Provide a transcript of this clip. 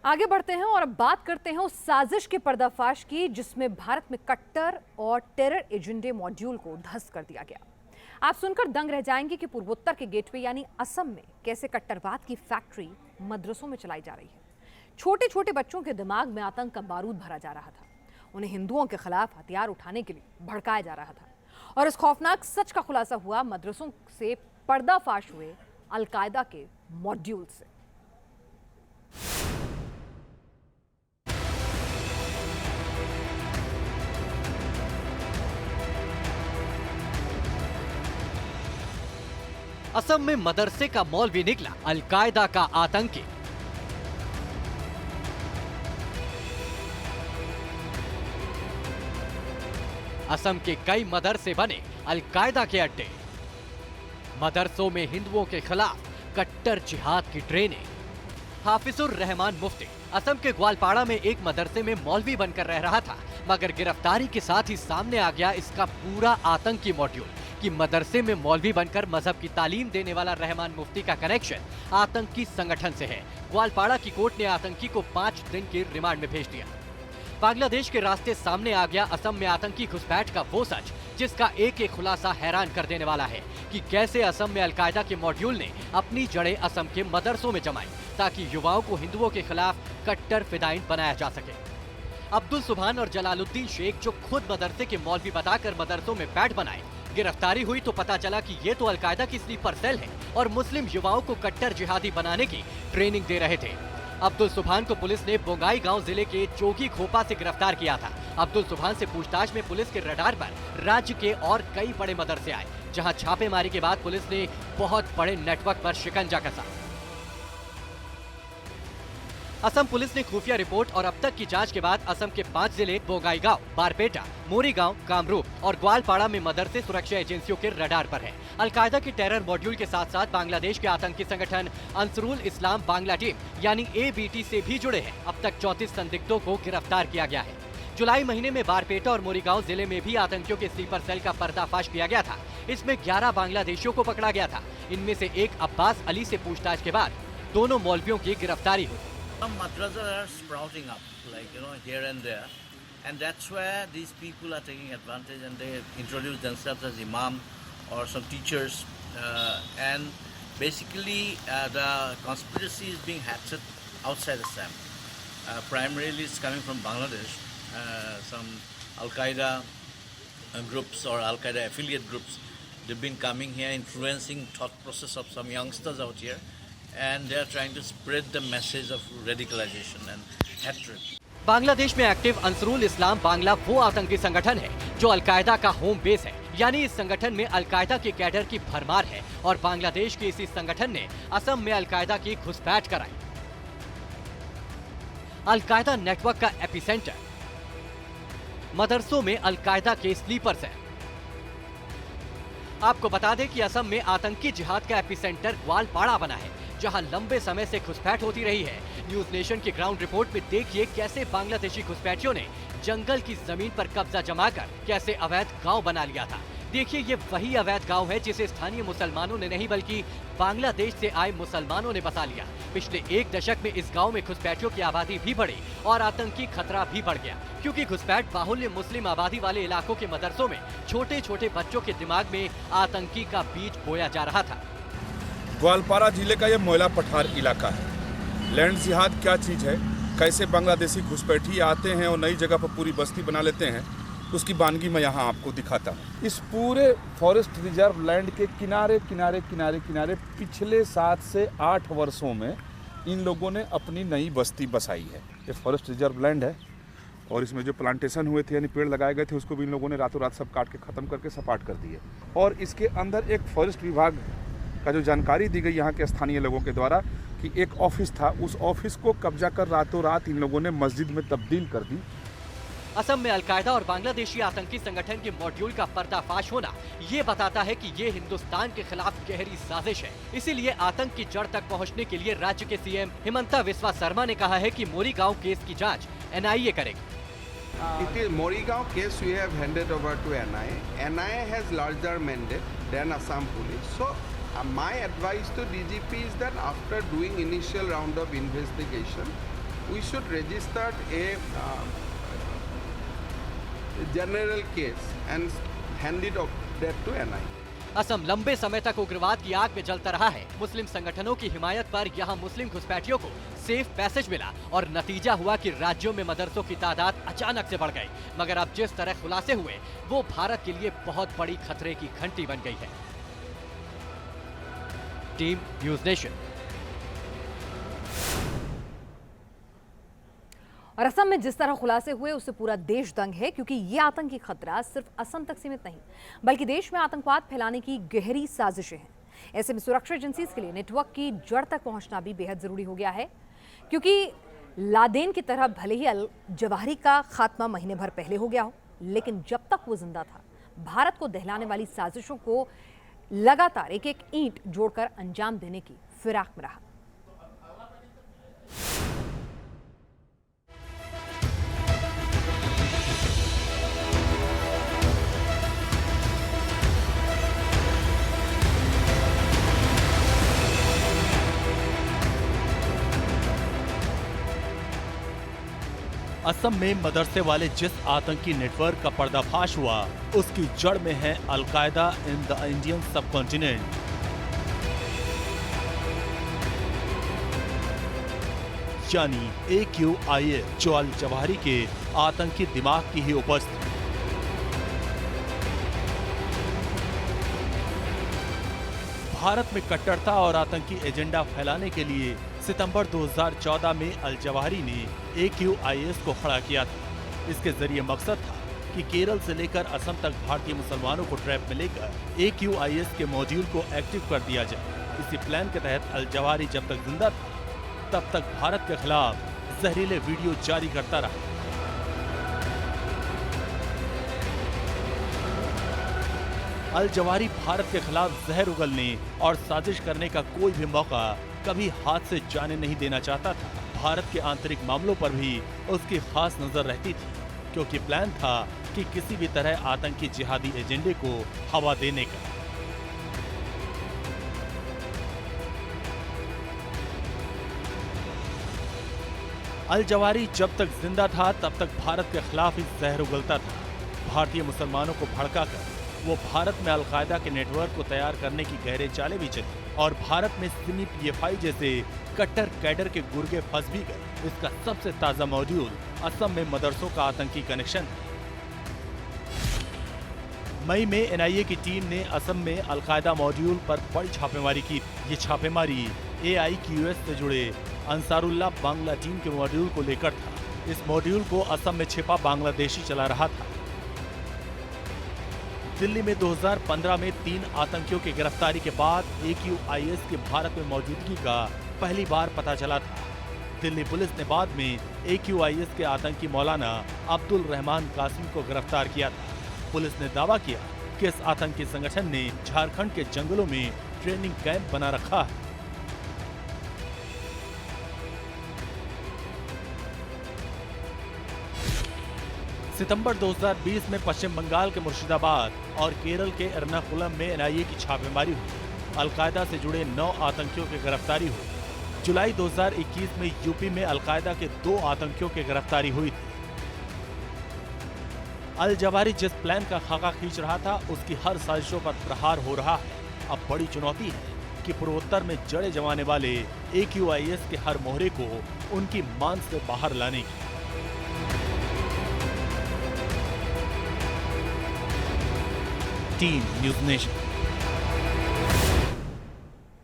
आगे बढ़ते हैं और अब बात करते हैं उस साजिश के पर्दाफाश की जिसमें भारत में कट्टर और टेरर एजेंडे मॉड्यूल को ध्वस्त कर दिया गया। आप सुनकर दंग रह जाएंगे कि पूर्वोत्तर के गेटवे यानी असम में कैसे कट्टरवाद की फैक्ट्री मदरसों में चलाई जा रही है। छोटे छोटे बच्चों के दिमाग में आतंक का बारूद भरा जा रहा था, उन्हें हिंदुओं के खिलाफ हथियार उठाने के लिए भड़काया जा रहा था। और इस खौफनाक सच का खुलासा हुआ मदरसों से पर्दाफाश हुए अलकायदा के मॉड्यूल से। असम में मदरसे का मौलवी निकला अलकायदा का आतंकी। असम के कई मदरसे बने अलकायदा के अड्डे। मदरसों में हिंदुओं के खिलाफ कट्टर जिहाद की ट्रेनिंग। हाफिजुर रहमान मुफ्ती असम के ग्वालपाड़ा में एक मदरसे में मौलवी बनकर रह रहा था, मगर गिरफ्तारी के साथ ही सामने आ गया इसका पूरा आतंकी मॉड्यूल कि मदरसे में मौलवी बनकर मजहब की तालीम देने वाला रहमान मुफ्ती का कनेक्शन आतंकी संगठन से है। ग्वालपाड़ा की कोर्ट ने आतंकी को 5 दिन की रिमांड में भेज दिया। बांग्लादेश के रास्ते सामने आ गया असम में आतंकी घुसपैठ का वो सच जिसका एक एक खुलासा हैरान कर देने वाला है कि कैसे असम में अलकायदा के मॉड्यूल ने अपनी जड़ें असम के मदरसों में जमाई ताकि युवाओं को हिंदुओं के खिलाफ कट्टर फिदाइन बनाया जा सके। अब्दुल सुभान और जलालुद्दीन शेख जो खुद मदरसे के मौलवी बताकर मदरसों में पैठ बनाए, गिरफ्तारी हुई तो पता चला कि ये तो अलकायदा की स्लीपर सेल है और मुस्लिम युवाओं को कट्टर जिहादी बनाने की ट्रेनिंग दे रहे थे। अब्दुल सुभान को पुलिस ने बोंगाई गांव जिले के चोगी खोपा से गिरफ्तार किया था। अब्दुल सुभान से पूछताछ में पुलिस के रडार पर राज्य के और कई बड़े मदरसे आए, जहां छापेमारी के बाद पुलिस ने बहुत बड़े नेटवर्क पर शिकंजा कसा। असम पुलिस ने खुफिया रिपोर्ट और अब तक की जांच के बाद असम के 5 जिले बोंगाईगांव, बारपेटा, मोरीगांव, कामरूप और ग्वालपाड़ा में मदरसे सुरक्षा एजेंसियों के रडार पर है। अलकायदा के टेरर मॉड्यूल के साथ साथ बांग्लादेश के आतंकी संगठन अंसरुल इस्लाम बांग्ला टीम यानी ABT से भी जुड़े हैं। अब तक 34 संदिग्धों को गिरफ्तार किया गया है। जुलाई महीने में बारपेटा और मोरीगांव जिले में भी आतंकियों के स्लीपर सेल का पर्दाफाश किया गया था। इसमें 11 बांग्लादेशियों को पकड़ा गया था। इनमें से एक अब्बास अली से पूछताछ के बाद दोनों मौलवियों की गिरफ्तारी हुई। Some madrasas are sprouting up, here and there, and that's where these people are taking advantage, and they introduce themselves as imam or some teachers, and basically the conspiracy is being hatched outside Assam. Primarily, it's coming from Bangladesh. Some Al-Qaeda groups or Al-Qaeda affiliate groups, they've been coming here, influencing thought process of some youngsters out here. And they are trying to spread the message of radicalization and hatred. Bangladesh में active अंसरुल इस्लाम बांग्ला वो आतंकी संगठन है जो al Qaeda का home base है, यानी इस संगठन में अलकायदा के कैडर की भरमार है और बांग्लादेश के इसी संगठन ने असम में अलकायदा की घुसपैठ कराई। अलकायदा नेटवर्क का एपिसेंटर मदरसों में अलकायदा के स्लीपर सेल। आपको बता दें कि असम में आतंकी जिहाद का एपिसेंटर ग्वालपाड़ा बना है, जहां लंबे समय से घुसपैठ होती रही है। न्यूज नेशन की ग्राउंड रिपोर्ट में देखिए कैसे बांग्लादेशी घुसपैठियों ने जंगल की जमीन पर कब्जा जमाकर कैसे अवैध गांव बना लिया था। देखिए ये वही अवैध गांव है जिसे स्थानीय मुसलमानों ने नहीं बल्कि बांग्लादेश से आए मुसलमानों ने बसा लिया। पिछले 1 दशक में इस गांव में घुसपैठियों की आबादी भी बढ़ी और आतंकी खतरा भी बढ़ गया, क्योंकि घुसपैठ बाहुल्य मुस्लिम आबादी वाले इलाकों के मदरसों में छोटे छोटे बच्चों के दिमाग में आतंकी का बीज बोया जा रहा था। ग्वालपाड़ा जिले का यह मोयला पठार इलाका है। लैंड जिहाद क्या चीज़ है, कैसे बांग्लादेशी घुसपैठी आते हैं और नई जगह पर पूरी बस्ती बना लेते हैं, उसकी बानगी मैं यहाँ आपको दिखाता हूँ। इस पूरे फॉरेस्ट रिजर्व लैंड के किनारे किनारे किनारे किनारे पिछले 7 से 8 वर्षों में इन लोगों ने अपनी नई बस्ती बसाई है। ये फॉरेस्ट रिजर्व लैंड है और इसमें जो प्लांटेशन हुए थे यानी पेड़ लगाए गए थे उसको भी इन लोगों ने रातों रात सब काट के ख़त्म करके सपाट कर दिए। और इसके अंदर एक फॉरेस्ट विभाग का जो जानकारी दी गई यहाँ के स्थानीय लोगों के द्वारा कि एक ऑफिस था, उस ऑफिस को कब्जा कर रातों रात इन लोगों ने मस्जिद में तब्दील कर दी। असम में अलकायदा और बांग्लादेशी आतंकी संगठन के मॉड्यूल का पर्दाफाश होना ये बताता है कि ये हिंदुस्तान के खिलाफ गहरी साजिश है। इसीलिए आतंक की जड़ तक पहुंचने के लिए राज्य के सीएम हिमंता बिस्वा शर्मा ने कहा है कि मोरीगांव केस की जांच NIA करेगी। It is Morigao case we have handed over to NIA. NIA has larger mandate than Assam Police. So my advice to DGP is that after doing initial round of investigation, we should register a general case and hand it over to NIA. Assam लंबे समय तक उग्रवाद की आग में जलता रहा है। मुस्लिम संगठनों की हिमायत पर यहाँ मुस्लिम घुसपैठियों को सेफ पैसेज मिला और नतीजा हुआ कि राज्यों में मदरसों की तादाद अचानक से बढ़ गई। मगर अब जिस तरह खुलासे हुए वो भारत के लिए बहुत बड़ी खतरे की घंटी बन गई है। Team news nation. और असम में जिस तरह खुलासे हुए उससे पूरा देश दंग है, क्योंकि ये आतंकी खतरा सिर्फ असम तक सीमित नहीं बल्कि देश में आतंकवाद फैलाने की गहरी साजिशें हैं। ऐसे में सुरक्षा एजेंसीज के लिए नेटवर्क की जड़ तक पहुंचना भी बेहद जरूरी हो गया है, क्योंकि लादेन की तरह भले ही अल जवाहिरी का खात्मा महीने भर पहले हो गया हो, लेकिन जब तक वो जिंदा था भारत को दहलाने वाली साजिशों को लगातार एक एक ईंट जोड़कर अंजाम देने की फिराक में रहा। असम में मदरसे वाले जिस आतंकी नेटवर्क का पर्दाफाश हुआ उसकी जड़ में है al Qaeda in the Indian subcontinent. यानी AQIS, जो अल जवाहिरी के आतंकी दिमाग की ही उपज थी। भारत में कट्टरता और आतंकी एजेंडा फैलाने के लिए सितंबर 2014 में अल जवाहिरी ने AQIS को खड़ा किया था। इसके जरिए मकसद था कि केरल से लेकर असम तक भारतीय मुसलमानों को ट्रैप में लेकर AQIS के मॉड्यूल को एक्टिव कर दिया जाए। इसी प्लान के तहत अल जवाहिरी जब तक जिंदा था तब तक भारत के खिलाफ जहरीले वीडियो जारी करता रहा। अल जवाहिरी भारत के खिलाफ जहर उगलने और साजिश करने का कोई भी मौका कभी हाथ से जाने नहीं देना चाहता था। भारत के आंतरिक मामलों पर भी उसकी खास नजर रहती थी, क्योंकि प्लान था कि किसी भी तरह आतंकी जिहादी एजेंडे को हवा देने का। अल जवाहिरी जब तक जिंदा था तब तक भारत के खिलाफ ही जहर उगलता था। भारतीय मुसलमानों को भड़काकर वो भारत में अल-कायदा के नेटवर्क को तैयार करने की गहरे चालें भी चली और भारत में सुन्नी PFI जैसे कट्टर कैडर के गुर्गे फंस भी गए। इसका सबसे ताजा मॉड्यूल असम में मदरसों का आतंकी कनेक्शन है। मई में NIA की टीम ने असम में अल-कायदा मॉड्यूल पर बड़ी छापेमारी की। ये छापेमारी AIQS से जुड़े अंसारुल्लाह बांग्ला टीम के मॉड्यूल को लेकर था। इस मॉड्यूल को असम में छिपा बांग्लादेशी चला रहा था। दिल्ली में 2015 में 3 आतंकियों की गिरफ्तारी के बाद AQIS के भारत में मौजूदगी का पहली बार पता चला था। दिल्ली पुलिस ने बाद में AQIS के आतंकी मौलाना अब्दुल रहमान कासिम को गिरफ्तार किया था। पुलिस ने दावा किया कि इस आतंकी संगठन ने झारखंड के जंगलों में ट्रेनिंग कैंप बना रखा है। सितंबर 2020 में पश्चिम बंगाल के मुर्शिदाबाद और केरल के एर्नाकुलम में NIA की छापेमारी हुई। अल-कायदा से जुड़े 9 आतंकियों की गिरफ्तारी हुई। जुलाई 2021 में यूपी में अल-कायदा के 2 आतंकियों की गिरफ्तारी हुई थी। अल जवाहिरी जिस प्लान का खाका खींच रहा था उसकी हर साजिशों पर प्रहार हो रहा है। अब बड़ी चुनौती है कि पूर्वोत्तर में जड़े जमाने वाले AQIS के हर मोहरे को उनकी मान से बाहर लाने की। Team news nation.